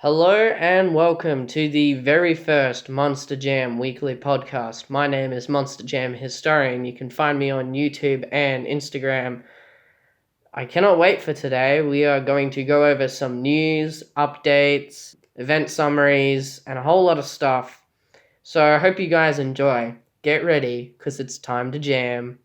Hello and welcome to the very first Monster Jam weekly podcast. My name is Monster Jam Historian. You can find me on YouTube and Instagram. I cannot wait for today. We are going to go over some news, updates, event summaries, and a whole lot of stuff. So I hope you guys enjoy. Get ready, because it's time to jam.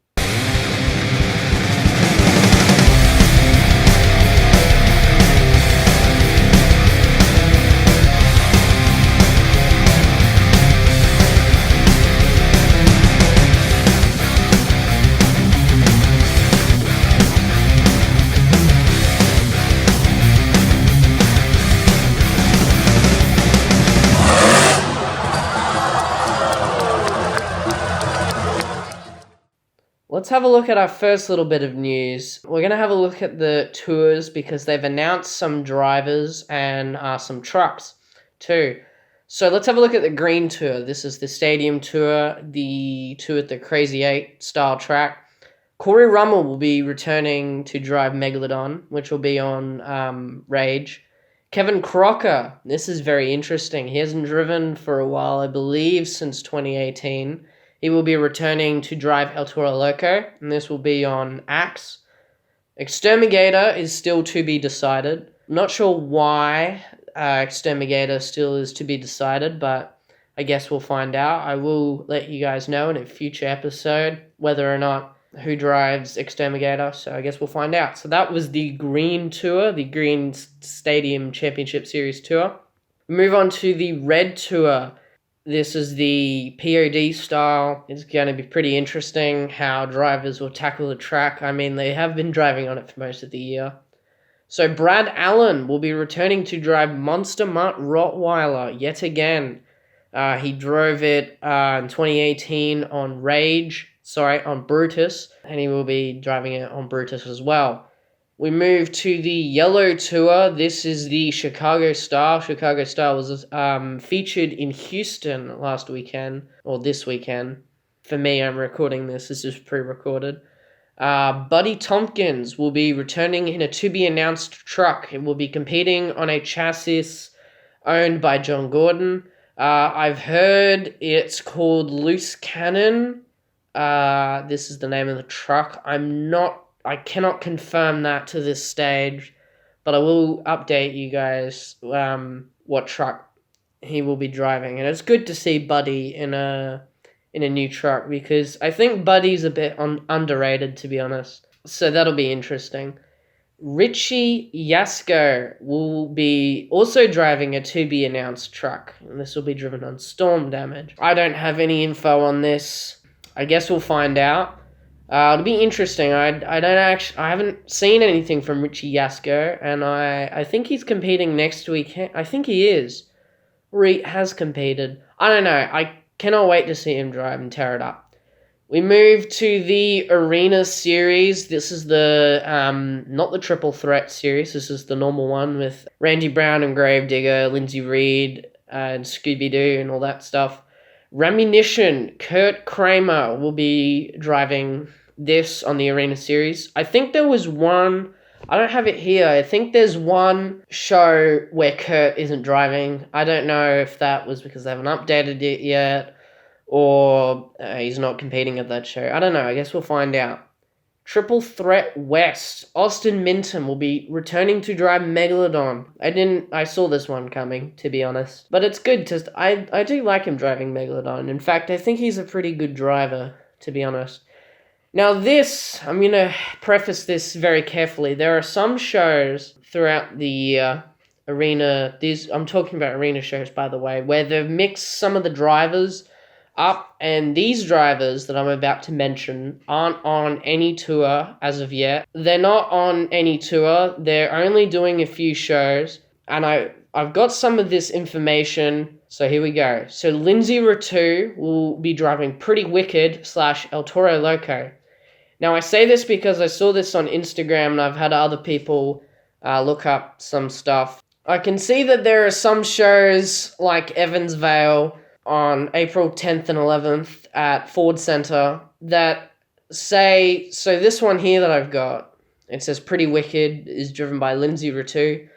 Let's have a look at our first little bit of news. We're going to have a look at the tours because they've announced some drivers and some trucks too. So let's have a look at the green tour. This is the stadium tour, the tour at the Crazy 8 style track. Corey Rummel will be returning to drive Megalodon, which will be on Rage. Kevin Crocker, this is very interesting. He hasn't driven for a while, I believe, since 2018. He will be returning to drive El Toro Loco, and this will be on Axe. Exterminator is still to be decided. Not sure why Exterminator still is to be decided, but I guess we'll find out. I will let you guys know in a future episode whether or not who drives Exterminator, so I guess we'll find out. So that was the Green Tour, the Green Stadium Championship Series Tour. Move on to the Red Tour. This is the POD style. It's going to be pretty interesting how drivers will tackle the track. I mean, they have been driving on it for most of the year. So Brad Allen will be returning to drive Monster Mutt Rottweiler yet again. He drove it in 2018 on Brutus, and he will be driving it on Brutus as well. We move to the Yellow Tour. This is the Chicago Star. Chicago Star was featured in Houston last weekend, or this weekend. For me, I'm recording this. This is pre-recorded. Buddy Tompkins will be returning in a to-be-announced truck. It will be competing on a chassis owned by John Gordon. I've heard it's called Loose Cannon. This is the name of the truck. I cannot confirm that to this stage, but I will update you guys what truck he will be driving. And it's good to see Buddy in a new truck because I think Buddy's a bit underrated, to be honest. So that'll be interesting. Richie Yasko will be also driving a to-be-announced truck, and this will be driven on Storm Damage. I don't have any info on this. I guess we'll find out. It'll be interesting. I haven't seen anything from Richie Yasko, and I think he's competing next week. I think he is. Or he has competed. I don't know. I cannot wait to see him drive and tear it up. We move to the Arena Series. This is the, not the Triple Threat Series. This is the normal one with Randy Brown and Gravedigger, Lindsey Reed, and Scooby-Doo and all that stuff. Rammunition, Kurt Kramer will be driving this on the Arena Series. I think there was one, I don't have it here, I think there's one show where Kurt isn't driving. I don't know if that was because they haven't updated it yet, or he's not competing at that show. I don't know, I guess we'll find out. Triple Threat West, Austin Minton will be returning to drive Megalodon. I saw this one coming, to be honest. But it's good, I do like him driving Megalodon. In fact, I think he's a pretty good driver, to be honest. Now this, I'm going to preface this very carefully. There are some shows throughout the arena, I'm talking about arena shows, by the way, where they've mixed some of the drivers up, and these drivers that I'm about to mention aren't on any tour as of yet. They're not on any tour. They're only doing a few shows, and I've got some of this information, so here we go. So Lindsay Ratu will be driving Pretty Wicked / El Toro Loco. Now I say this because I saw this on Instagram and I've had other people look up some stuff. I can see that there are some shows like Evans Vale on April 10th and 11th at Ford Center that say, so this one here that I've got, it says Pretty Wicked is driven by Lindsay Ratu.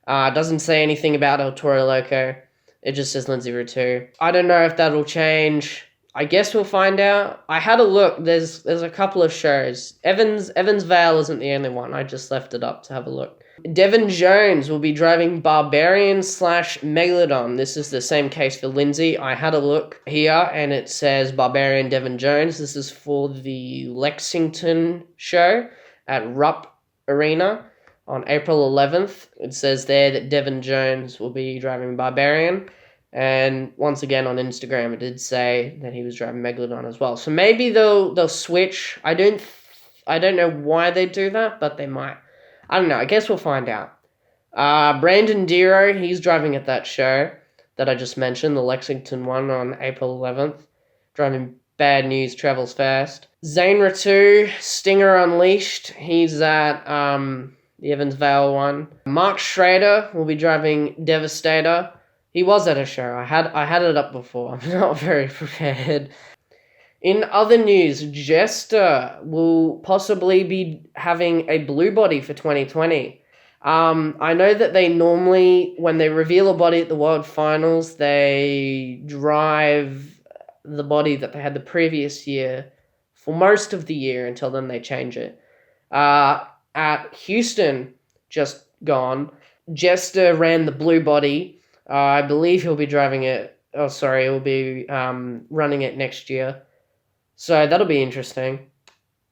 Doesn't say anything about El Toro Loco. It just says Lindsay Ratu. I don't know if that'll change. I guess we'll find out. I had a look. There's a couple of shows. Evans Vale isn't the only one. I just left it up to have a look. Devon Jones will be driving Barbarian / Megalodon. This is the same case for Lindsay. I had a look here and it says Barbarian Devon Jones. This is for the Lexington show at Rupp Arena on April 11th. It says there that Devon Jones will be driving Barbarian. And once again on Instagram, it did say that he was driving Megalodon as well. So maybe they'll switch. I don't know why they do that, but they might. I don't know. I guess we'll find out. Brandon Dero, he's driving at that show that I just mentioned, the Lexington one on April 11th. Driving Bad News Travels Fast. Zane Ratu, Stinger Unleashed. He's at the Evans Vale one. Mark Schrader will be driving Devastator. He was at a show. I had it up before. I'm not very prepared. In other news, Jester will possibly be having a blue body for 2020. I know that they normally, when they reveal a body at the World Finals, they drive the body that they had the previous year for most of the year until then they change it. At Houston, just gone, Jester ran the blue body. I believe he'll be driving it. Oh, sorry, he'll be running it next year. So that'll be interesting.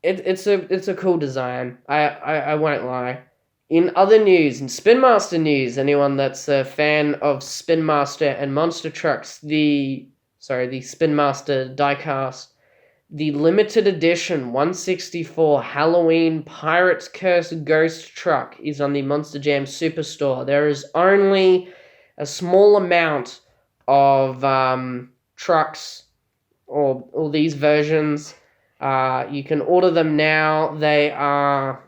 It's a cool design. I won't lie. In other news, in Spin Master news, anyone that's a fan of Spin Master and Monster Trucks, the Spin Master diecast, the limited edition 164 Halloween Pirate's Curse Ghost Truck is on the Monster Jam Superstore. There is only a small amount of trucks or these versions. You can order them now. They are,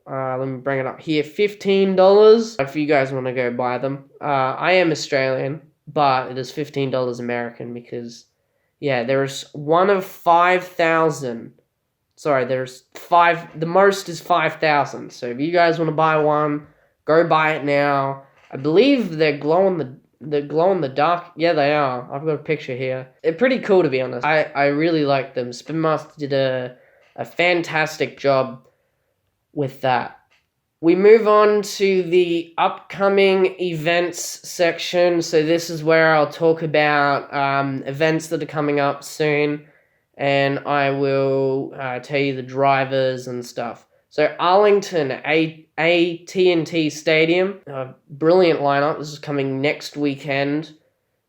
let me bring it up here, $15 if you guys want to go buy them. I am Australian, but it is $15 American because, yeah, there's one of 5,000. Sorry, there's five. The most is 5,000. So if you guys want to buy one, go buy it now. I believe they're glow in the dark. Yeah, they are. I've got a picture here. They're pretty cool, to be honest. I really like them. Spin Master did a fantastic job with that. We move on to the upcoming events section. So this is where I'll talk about events that are coming up soon, and I will tell you the drivers and stuff. So Arlington, AT&T Stadium, brilliant lineup. This is coming next weekend,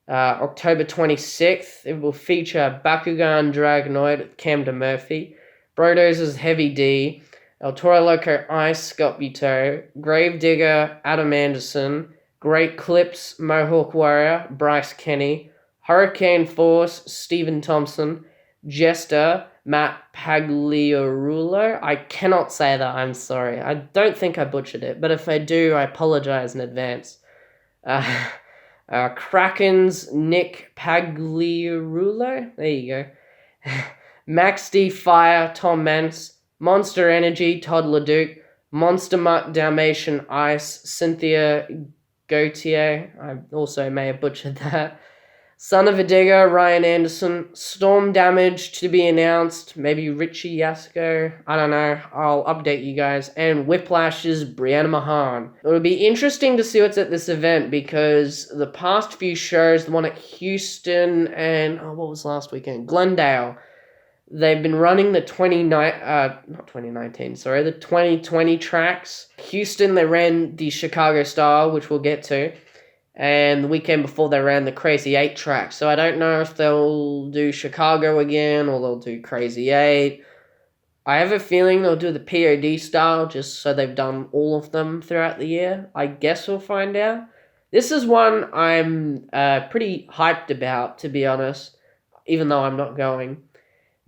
October 26th. It will feature Bakugan Dragonoid, Camden Murphy, Brodoz's Heavy D, El Toro Loco Ice, Scott Buteau, Gravedigger, Adam Anderson, Great Clips, Mohawk Warrior, Bryce Kenny, Hurricane Force, Stephen Thompson, Jester, Matt Pagliarulo. I cannot say that, I'm sorry. I don't think I butchered it, but if I do, I apologize in advance. Kraken's Nick Pagliarulo. There you go. Max D Fire, Tom Mance, Monster Energy, Todd LeDuc, Monster Mutt Dalmatian Ice, Cynthia Gautier. I also may have butchered that. Son of a Digger, Ryan Anderson. Storm Damage to be announced. Maybe Richie Yasko. I don't know. I'll update you guys. And Whiplash's Brianna Mahan. It'll be interesting to see what's at this event because the past few shows, the one at Houston and, what was last weekend? Glendale. They've been running the 2020 tracks. Houston, they ran the Chicago style, which we'll get to. And the weekend before, they ran the Crazy 8 track. So I don't know if they'll do Chicago again or they'll do Crazy 8. I have a feeling they'll do the POD style just so they've done all of them throughout the year. I guess we'll find out. This is one I'm pretty hyped about, to be honest, even though I'm not going.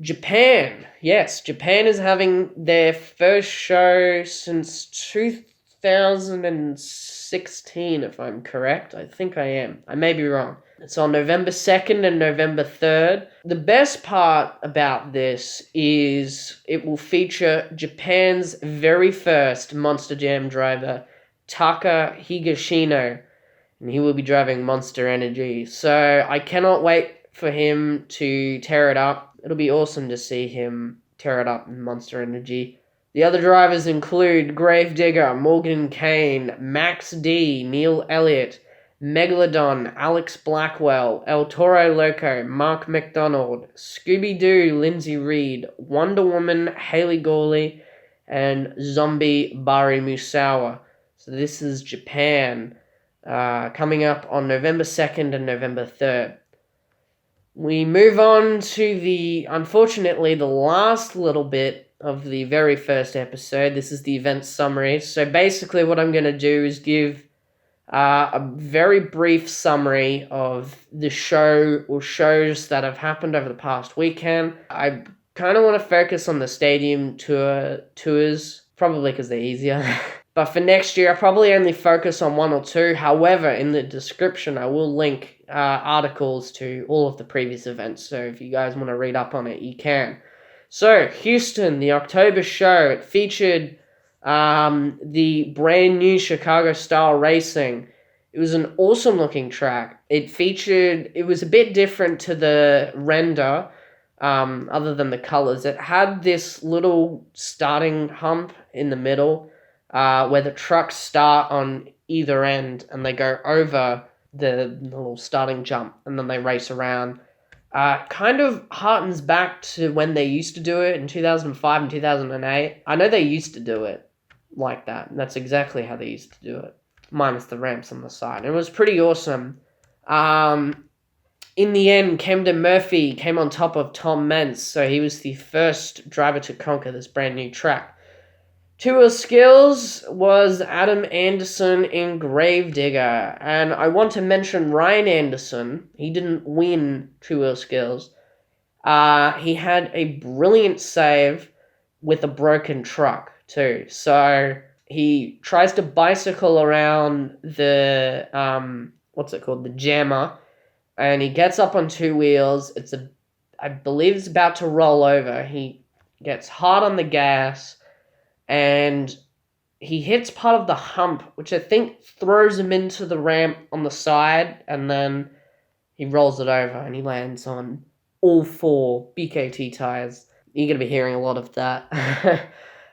Japan. Yes, Japan is having their first show since 2016, if I'm correct. I think I am. I may be wrong. It's on November 2nd and November 3rd. The best part about this is it will feature Japan's very first Monster Jam driver, Taka Higashino, and he will be driving Monster Energy. So I cannot wait for him to tear it up. It'll be awesome to see him tear it up in Monster Energy. The other drivers include Gravedigger, Morgan Kane, Max D, Neil Elliott, Megalodon, Alex Blackwell, El Toro Loco, Mark McDonald, Scooby-Doo, Lindsay Reed, Wonder Woman, Haley Gawley, and Zombie Bari Musawa. So this is Japan, coming up on November 2nd and November 3rd. We move on to unfortunately, the last little bit of the very first episode. This is the event summary. So basically what I'm going to do is give a very brief summary of the show or shows that have happened over the past weekend. I kind of want to focus on the stadium tours, probably because they're easier. But for next year, I'll probably only focus on one or two. However, in the description, I will link articles to all of the previous events. So if you guys want to read up on it, you can. So, Houston, the October show, it featured the brand new Chicago style racing. It was an awesome looking track. It was a bit different to the render, other than the colors. It had this little starting hump in the middle, where the trucks start on either end and they go over the little starting jump and then they race around. Kind of harkens back to when they used to do it in 2005 and 2008. I know they used to do it like that. And that's exactly how they used to do it, minus the ramps on the side. It was pretty awesome. In the end, Camden Murphy came on top of Tom Meents, so he was the first driver to conquer this brand new track. Two-wheel skills was Adam Anderson in Gravedigger, and I want to mention Ryan Anderson. He didn't win two-wheel skills. He had a brilliant save with a broken truck too. So he tries to bicycle around the the jammer, and he gets up on two wheels. I believe it's about to roll over. He gets hard on the gas, and he hits part of the hump, which I think throws him into the ramp on the side, and then he rolls it over and he lands on all four BKT tires. You're going to be hearing a lot of that.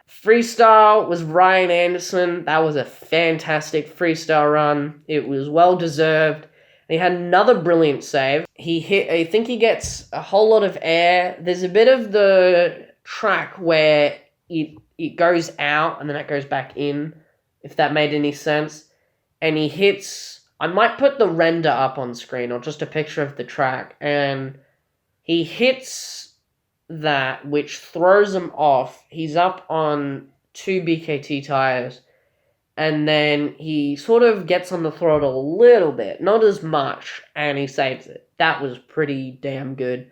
Freestyle was Ryan Anderson. That was a fantastic freestyle run. It was well deserved. He had another brilliant save. I think he gets a whole lot of air. There's a bit of the track where it goes out and then it goes back in, if that made any sense. And he hits, I might put the render up on screen or just a picture of the track, and he hits that, which throws him off. He's up on two BKT tires, and then he sort of gets on the throttle a little bit, not as much, and he saves it. That was pretty damn good.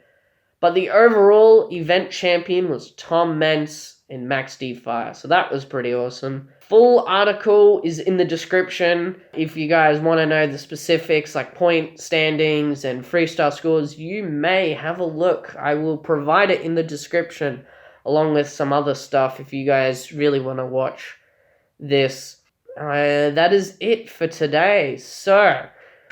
But the overall event champion was Tom Meents in Max D Fire, so that was pretty awesome. Full article is in the description. If you guys want to know the specifics, like point standings and freestyle scores, you may have a look. I will provide it in the description, along with some other stuff if you guys really want to watch this. That is it for today. So,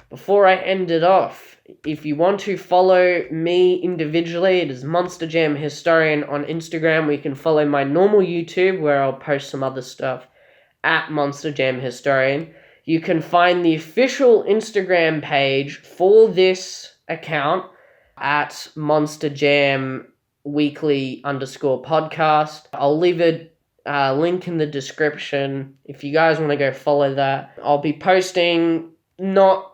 before I end it off, if you want to follow me individually, it is Monster Jam Historian on Instagram, where you can follow my normal YouTube, where I'll post some other stuff, at Monster Jam Historian. You can find the official Instagram page for this account at Monster Jam Weekly _podcast. I'll leave a link in the description if you guys want to go follow that. I'll be posting not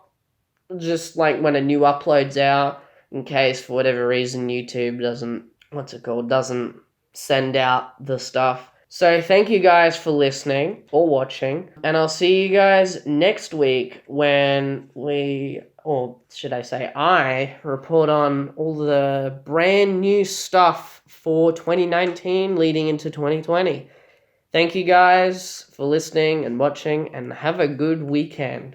just like when a new upload's out, in case for whatever reason YouTube doesn't send out the stuff. So thank you guys for listening or watching, and I'll see you guys next week when I report on all the brand new stuff for 2019 leading into 2020. Thank you guys for listening and watching, and have a good weekend.